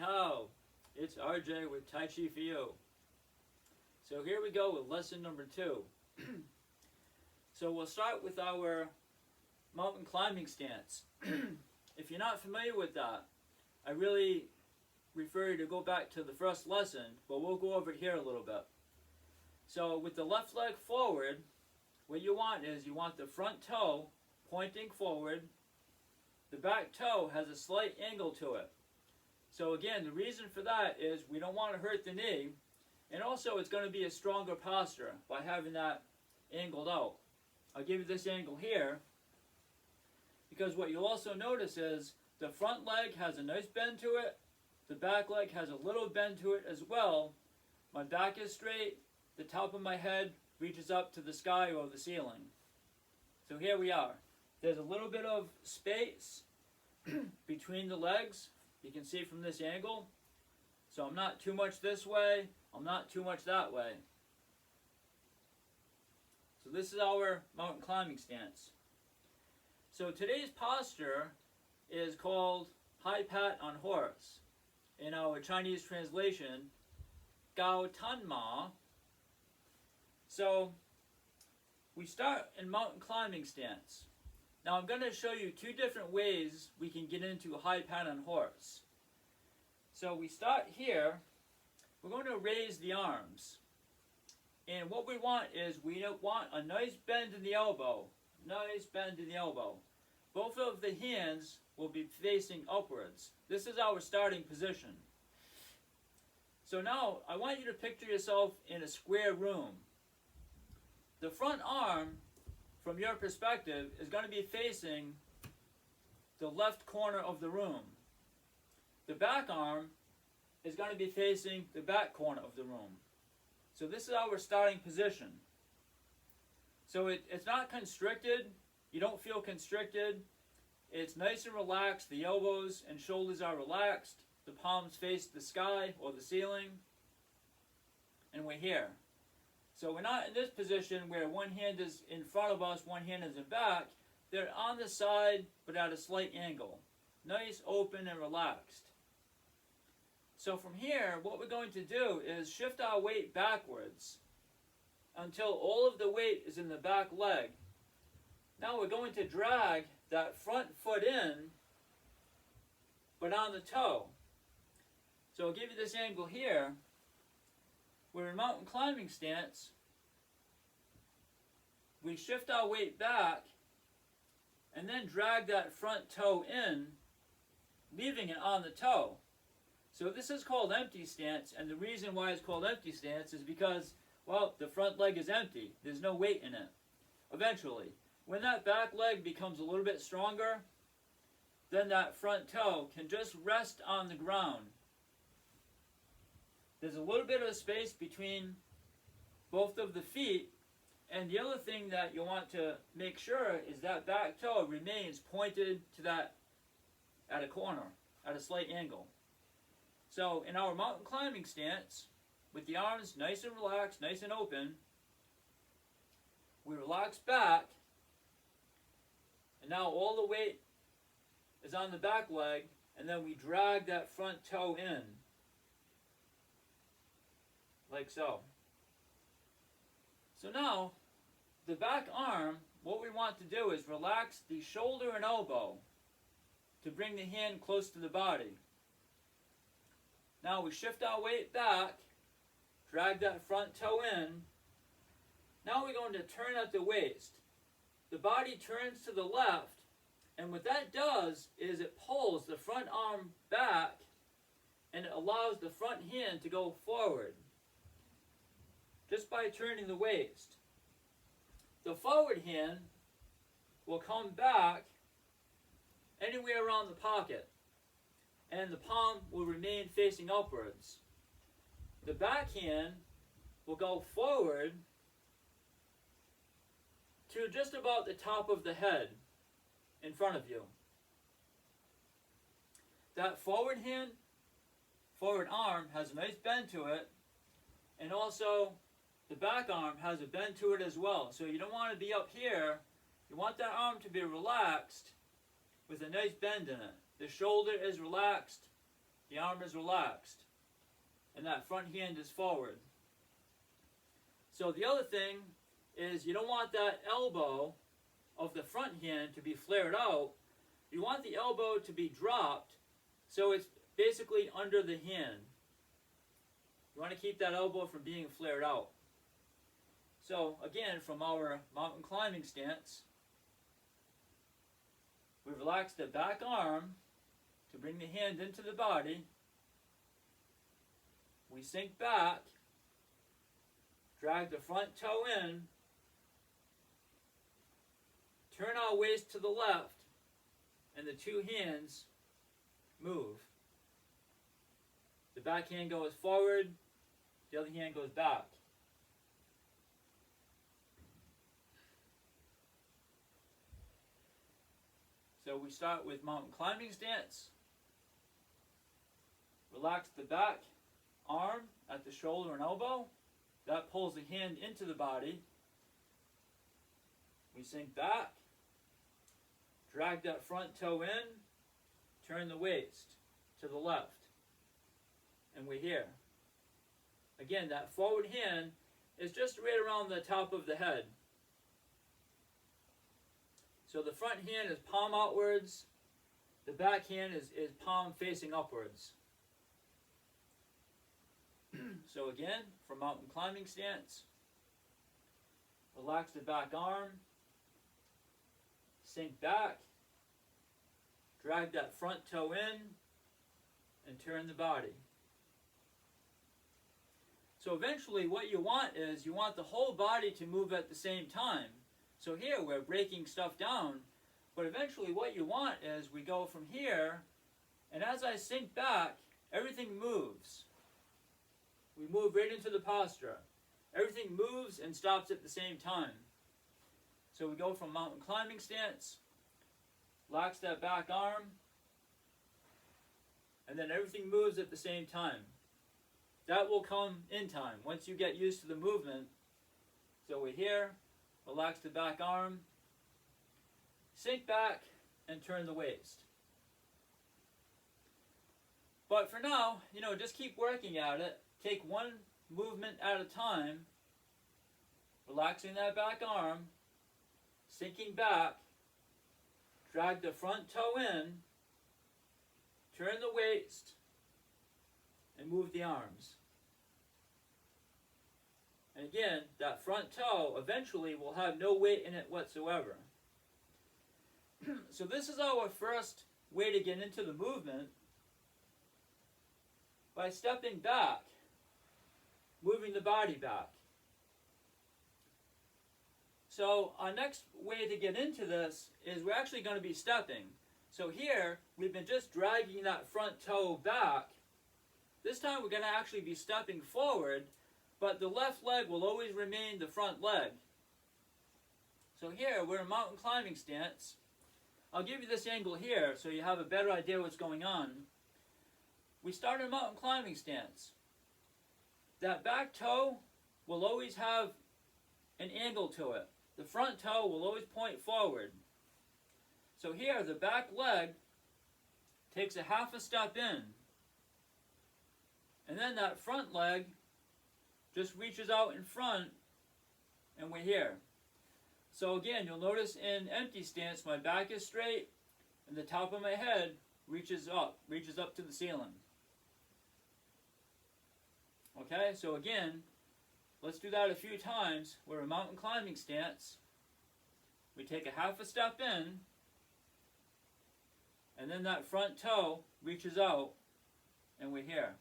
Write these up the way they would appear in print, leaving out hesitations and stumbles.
hao, it's RJ with Tai Chi for you. So here we go with lesson number 2. So we'll start with our mountain climbing stance. If you're not familiar with that, I really refer you to go back to the first lesson, but we'll go over it here a little bit. So with the left leg forward, what you want is you want the front toe pointing forward. The back toe has a slight angle to it. So again, the reason for that is we don't want to hurt the knee, and also it's going to be a stronger posture by having that angled out. I'll give you this angle here, because what you'll also notice is the front leg has a nice bend to it, the back leg has a little bend to it as well. My back is straight, the top of my head reaches up to the sky or the ceiling. So here we are. There's a little bit of space between the legs. You can see from this angle. So I'm not too much this way, I'm not too much that way. So this is our mountain climbing stance. So today's posture is called high pat on horse. In our Chinese translation, Gao Tan Ma. So we start in mountain climbing stance. Now I'm going to show you 2 different ways we can get into high pat on horse. So we start here. We're going to raise the arms. And what we want is we want a nice bend in the elbow. Nice bend in the elbow. Both of the hands will be facing upwards. This is our starting position. So now I want you to picture yourself in a square room. The front arm, from your perspective, is going to be facing the left corner of the room. The back arm is going to be facing the back corner of the room. So this is our starting position. So it's not constricted. You don't feel constricted. It's nice and relaxed. The elbows and shoulders are relaxed. The palms face the sky or the ceiling. And we're here. So we're not in this position where one hand is in front of us, one hand is in back. They're on the side, but at a slight angle. Nice, open, and relaxed. So from here, what we're going to do is shift our weight backwards until all of the weight is in the back leg. Now we're going to drag that front foot in, but on the toe. So I'll give you this angle here. We're in mountain climbing stance. We shift our weight back and then drag that front toe in, leaving it on the toe. So this is called empty stance, and the reason why it's called empty stance is because, well, the front leg is empty. There's no weight in it. Eventually, when that back leg becomes a little bit stronger, then that front toe can just rest on the ground. There's a little bit of space between both of the feet, and the other thing that you want to make sure is that back toe remains pointed to that at a corner, at a slight angle. So in our mountain climbing stance, with the arms nice and relaxed, nice and open, we relax back, and now all the weight is on the back leg, and then we drag that front toe in, like so. So now, the back arm, what we want to do is relax the shoulder and elbow to bring the hand close to the body. Now we shift our weight back, drag that front toe in. Now we're going to turn at the waist. The body turns to the left, and what that does is it pulls the front arm back, and it allows the front hand to go forward, just by turning the waist. The forward hand will come back anywhere around the pocket, and the palm will remain facing upwards. The back hand will go forward to just about the top of the head in front of you. That forward hand, forward arm has a nice bend to it, and also the back arm has a bend to it as well. So you don't want to be up here. You want that arm to be relaxed with a nice bend in it. The shoulder is relaxed. the arm is relaxed, and that front hand is forward. So the other thing is you don't want that elbow of the front hand to be flared out. You want the elbow to be dropped so it's basically under the hand. You want to keep that elbow from being flared out. So again, from our mountain climbing stance, we relax the back arm to bring the hand into the body. We sink back, drag the front toe in, turn our waist to the left, and the two hands move. The back hand goes forward, the other hand goes back. So we start with mountain climbing stance. Relax the back arm at the shoulder and elbow. That pulls the hand into the body. We sink back, drag that front toe in, turn the waist to the left, and we're here. Again, that forward hand is just right around the top of the head. So the front hand is palm outwards, the back hand is palm facing upwards. So again, for mountain climbing stance, relax the back arm, sink back, drag that front toe in, and turn the body. So eventually what you want is you want the whole body to move at the same time. So here we're breaking stuff down, but eventually what you want is we go from here, and as I sink back, everything moves. We move right into the posture. Everything moves and stops at the same time. So we go from mountain climbing stance, relax that back arm, and then everything moves at the same time. That will come in time, once you get used to the movement. So we're here, relax the back arm, sink back, and turn the waist. But for now, just keep working at it. Take one movement at a time, relaxing that back arm, sinking back, drag the front toe in, turn the waist, and move the arms. And again, that front toe eventually will have no weight in it whatsoever. So this is our first way to get into the movement, by stepping back, moving the body back. So our next way to get into this is we're actually going to be stepping. So here, we've been just dragging that front toe back. This time we're going to actually be stepping forward, but the left leg will always remain the front leg. So here, we're in mountain climbing stance. I'll give you this angle here so you have a better idea what's going on. We start in mountain climbing stance. That back toe will always have an angle to it. The front toe will always point forward. So here, the back leg takes a half a step in. And then that front leg just reaches out in front, and we're here. So again, you'll notice in empty stance, my back is straight, and the top of my head reaches up to the ceiling. Okay, so again, let's do that a few times. We're in mountain climbing stance. We take a half a step in, and then that front toe reaches out, and we're here.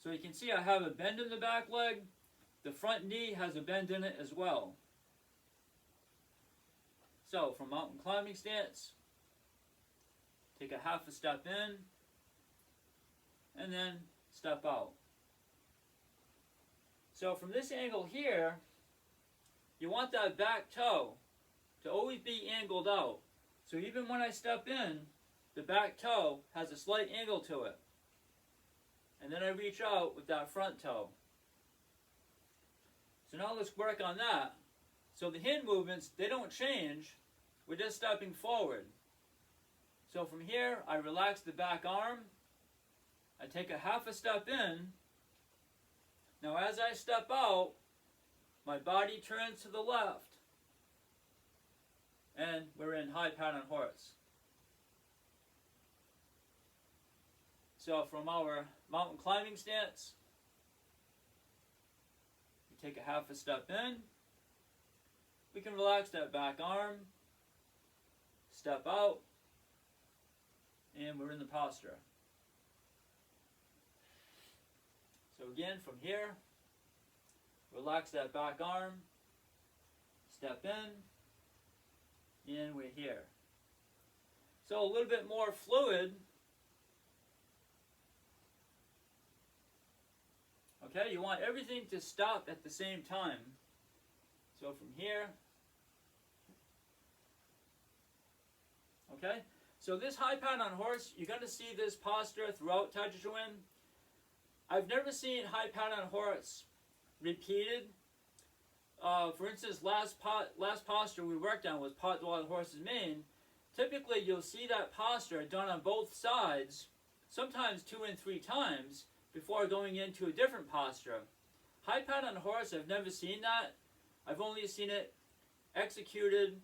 So you can see I have a bend in the back leg. The front knee has a bend in it as well. So from mountain climbing stance, take a half a step in, and then step out. So from this angle here, you want that back toe to always be angled out. So even when I step in, the back toe has a slight angle to it. And then I reach out with that front toe. So now let's work on that. So the hand movements, they don't change. We're just stepping forward. So from here, I relax the back arm, I take a half a step in. Now as I step out, my body turns to the left. And we're in high pat on horse. So from our mountain climbing stance, we take a half a step in. We can relax that back arm, step out, and we're in the posture. So again, from here, relax that back arm, step in, and we're here. So a little bit more fluid. Okay, you want everything to stop at the same time. So from here, okay, so this high pat on horse, you're going to see this posture throughout Taijiquan. I've never seen high pat on horse repeated. For instance, last posture we worked on was pot while the horse's mane. Typically, you'll see that posture done on both sides, sometimes 2 and 3 times, before going into a different posture. High pat on horse, I've never seen that. I've only seen it executed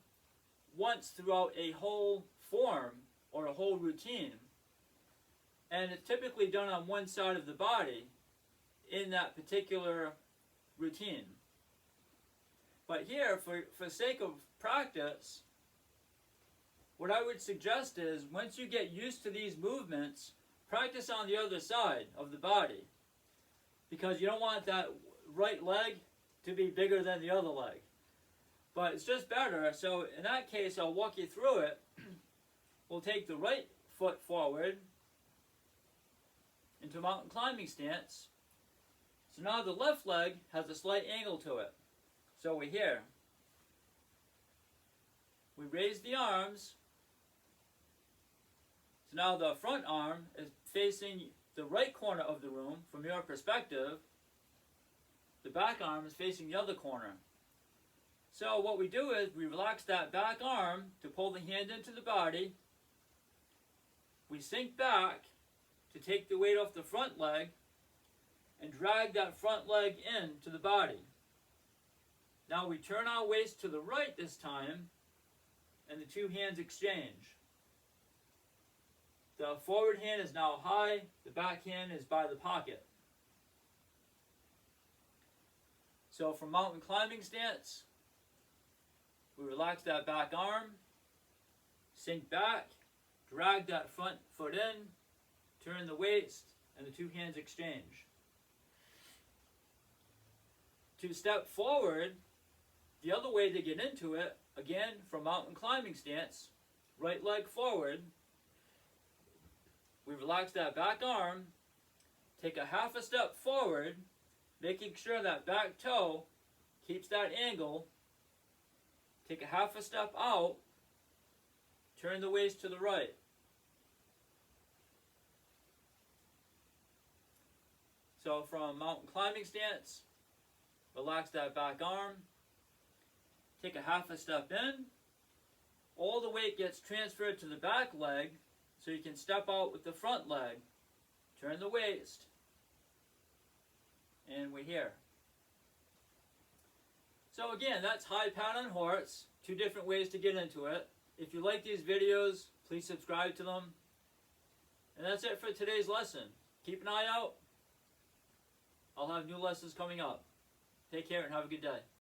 once throughout a whole form or a whole routine. And it's typically done on one side of the body in that particular routine. But here, for sake of practice, what I would suggest is once you get used to these movements, practice on the other side of the body. Because you don't want that right leg to be bigger than the other leg. But it's just better. So in that case, I'll walk you through it. We'll take the right foot forward into mountain climbing stance. So now the left leg has a slight angle to it. So we're here. We raise the arms. So now the front arm is facing the right corner of the room from your perspective. The back arm is facing the other corner. So what we do is we relax that back arm to pull the hand into the body. We sink back to take the weight off the front leg and drag that front leg into the body. Now we turn our waist to the right this time and the 2 hands exchange. The forward hand is now high, the back hand is by the pocket. So from mountain climbing stance, we relax that back arm, sink back, drag that front foot in, turn the waist, and the 2 hands exchange. To step forward, the other way to get into it, again from mountain climbing stance, right leg forward, we relax that back arm, take a half a step forward, making sure that back toe keeps that angle, take a half a step out, turn the waist to the right. So from mountain climbing stance, relax that back arm, take a half a step in, all the weight gets transferred to the back leg so you can step out with the front leg, turn the waist, and we're here. So again, that's high pat on horse, 2 different ways to get into it. If you like these videos, please subscribe to them. And that's it for today's lesson. Keep an eye out. I'll have new lessons coming up. Take care and have a good day.